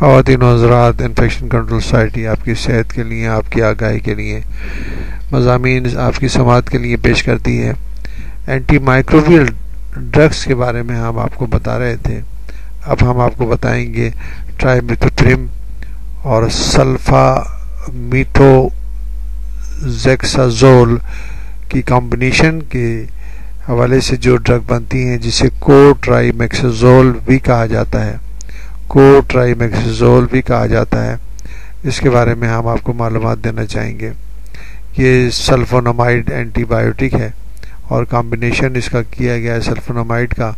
ख़वातीन और हज़रात, infection control society आपकी सेहत के लिए, आपकी आगाही के लिए मज़ामीन आपकी समाअत के लिए पेश करती है। एंटी माइक्रोबियल ड्रग्स के बारे में हम आपको बता रहे थे। अब हम आपको बताएंगे ट्राइमेथोप्रिम और सल्फामीथोजेक्साजोल की कॉम्बिनेशन के हवाले से जो ड्रग बनती हैं, जिसे कोट्राइमेक्साजोल भी कहा जाता है, कोट्राइमेक्साजोल भी कहा जाता है, इसके बारे में हम आपको मालूमात देना चाहेंगे। ये सल्फोनामाइड एंटीबायोटिक है और कॉम्बिनेशन इसका किया गया है सल्फोनामाइड का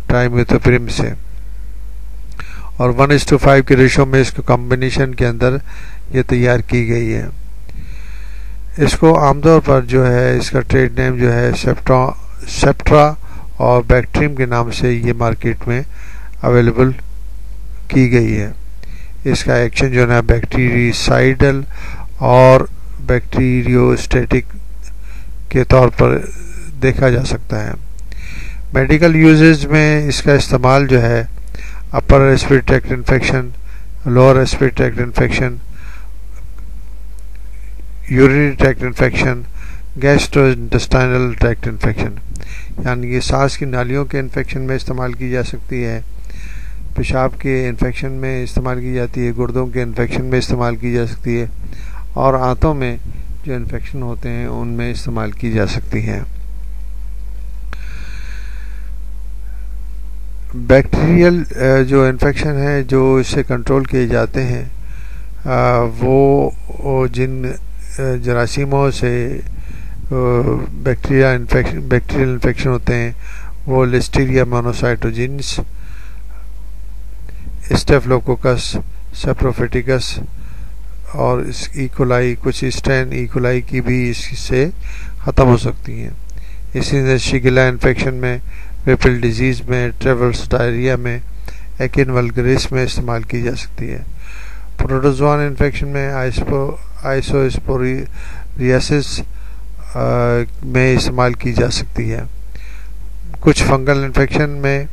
ट्राइमेथोप्रिम से, और 1:5 के रेशो में इसको कॉम्बिनेशन के अंदर ये तैयार की गई है। इसको आमतौर पर जो है इसका ट्रेड नेम जो है सेप्ट्रा और बैक्ट्रीम के नाम से ये मार्केट में अवेलेबल की गई है। इसका एक्शन जो है बैक्टीरिसाइडल और बैक्टीरियोस्टेटिक के तौर पर देखा जा सकता है। मेडिकल यूजेज में इसका इस्तेमाल जो है upper respiratory tract infection, lower respiratory tract infection, urinary tract infection, gastrointestinal tract infection, यानी ये सांस की नालियों के इन्फेक्शन में इस्तेमाल की जा सकती है, पेशाब के इन्फेक्शन में इस्तेमाल की जाती है, गुर्दों के इन्फेक्शन में इस्तेमाल की जा सकती है, और आंतों में जो इन्फेक्शन होते हैं उनमें इस्तेमाल की जा सकती है। बैक्टीरियल जो इन्फेक्शन है जो इससे कंट्रोल किए जाते हैं, वो जिन जरासीमों से बैक्टीरियल इन्फेक्शन होते हैं वो लिस्टीरिया मोनोसाइटोजिन्स, स्टेफिलोकोकस, सेप्रोफिटिकस और इकोलाई, कुछ स्ट्रेन इकोलाई की भी इससे ख़त्म हो सकती हैं। इसी तरह शिगेला इन्फेक्शन में, वेपिल डिजीज़ में, ट्रेवल्स डायरिया में, एकिन वल्गरिस में इस्तेमाल की जा सकती है। प्रोटोजोआन इन्फेक्शन में आइसोस्पोरियासिस में इस्तेमाल की जा सकती है। कुछ फंगल इन्फेक्शन में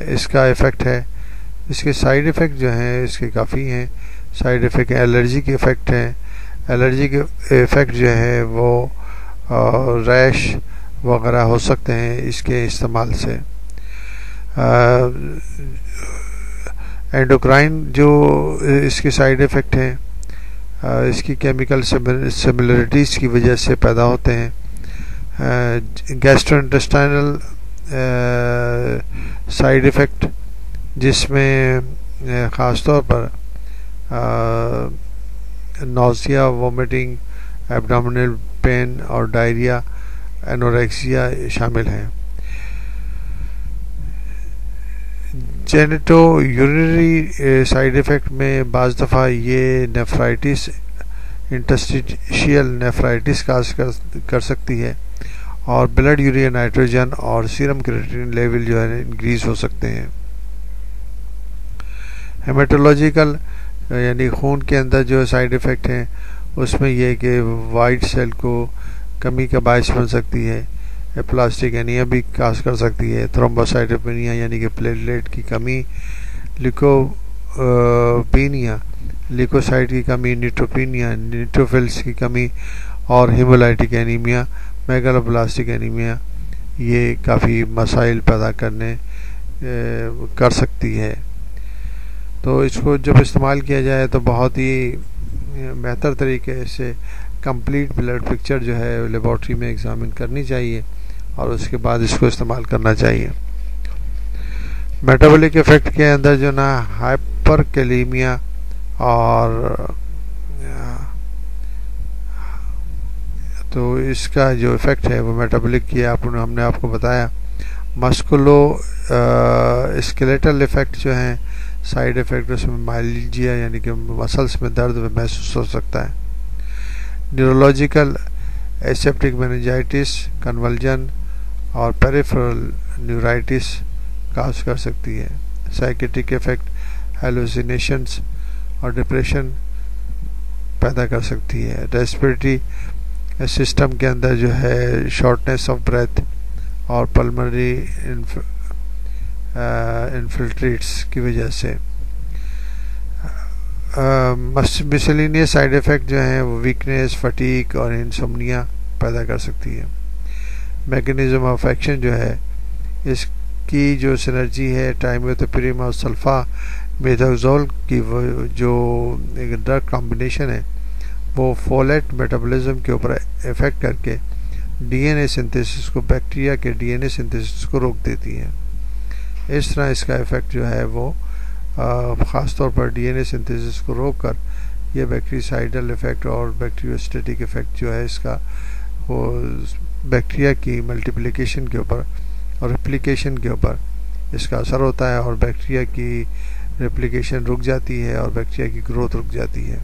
इसका इफ़ेक्ट है। इसके साइड इफ़ेक्ट जो हैं इसके काफ़ी हैं। साइड इफ़ेक्ट एलर्जी के इफ़ेक्ट हैं। एलर्जी के इफ़ेक्ट जो है वो रैश वगैरह हो सकते हैं इसके इस्तेमाल से। एंडोक्राइन जो इसके साइड इफ़ेक्ट हैं, इसकी केमिकल सिमिलरिटीज़ की वजह से पैदा होते हैं। गैस्ट्रोइंटेस्टाइनल साइड इफ़ेक्ट, जिसमें ख़ास तौर पर नौसिया, वोमिटिंग, एब्डोमिनल पेन और डायरिया, एनोरेक्सिया शामिल हैं। जेनेटो यूरिनरी साइड इफ़ेक्ट में बाज़ दफ़ा ये नेफ्राइटिस, इंटरस्टिशियल नेफ्राइटिस काज कर सकती है, और ब्लड यूरिया नाइट्रोजन और सीरम क्रिएटिनिन लेवल जो है इंक्रीज हो सकते हैं। हेमेटोलॉजिकल यानी खून के अंदर जो साइड इफ़ेक्ट हैं उसमें यह कि वाइट सेल को कमी का बायस बन सकती है, प्लास्टिक एनीमिया भी काज कर सकती है, थ्रोम्बोसाइटोपेनिया यानी कि प्लेटलेट की कमी, लिकोपीनिया, लिकोसाइट की कमी, न्यूट्रोपीनिया, न्यूट्रोफिल्स की कमी, और हीमोलाइटिक एनीमिया, मेगालोब्लास्टिक एनीमिया, ये काफ़ी मसाइल पैदा कर सकती है। तो इसको जब इस्तेमाल किया जाए तो बहुत ही बेहतर तरीके से कंप्लीट ब्लड पिक्चर जो है लेबॉर्ट्री में एग्जामिन करनी चाहिए और उसके बाद इसको इस्तेमाल करना चाहिए। मेटाबॉलिक इफ़ेक्ट के अंदर जो ना हाइपरकैलेमिया और तो इसका जो इफ़ेक्ट है वो मेटाबॉलिक किया हमने आपको बताया। मस्कुलो स्केलेटल इफ़ेक्ट जो हैं साइड इफ़ेक्ट, उसमें माइल्जिया यानी कि मसल्स में दर्द महसूस हो सकता है। न्यूरोलॉजिकल एसेप्टिक मेनिंजाइटिस, कन्वल्जन और पेरिफेरल न्यूराइटिस काज कर सकती है। साइकेट्रिक इफ़ेक्ट हेलुसिनेशंस और डिप्रेशन पैदा कर सकती है। रेस्पिरेटरी सिस्टम के अंदर जो है शॉर्टनेस ऑफ ब्रेथ और पल्मोनरी इन्फिल्ट्रेट्स की वजह से। मिसलिनियस साइड इफ़ेक्ट जो हैं वो वीकनेस, फटीक और इंसोम्निया पैदा कर सकती है। मैकेनिज्म ऑफ एक्शन जो है इसकी जो सिनर्जी है ट्राइमेथोपिरिम और सल्फा मेथाक्सोल की जो एक ड्रग कॉम्बिनेशन है वो फोलेट मेटाबॉलिज्म के ऊपर इफेक्ट करके डीएनए सिंथेसिस को, बैक्टीरिया के डीएनए सिंथेसिस को रोक देती है। इस तरह इसका इफेक्ट जो है वो ख़ास तौर पर डीएनए सिंथेसिस को रोक कर ये बैक्टीरियासाइडल इफेक्ट और बैक्टीरियोस्टेटिक इफेक्ट जो है इसका वो बैक्टीरिया की मल्टीप्लिकेशन के ऊपर और रेप्लिकेशन के ऊपर इसका असर होता है और बैक्टीरिया की रेप्लिकेशन रुक जाती है और बैक्टीरिया की ग्रोथ रुक जाती है।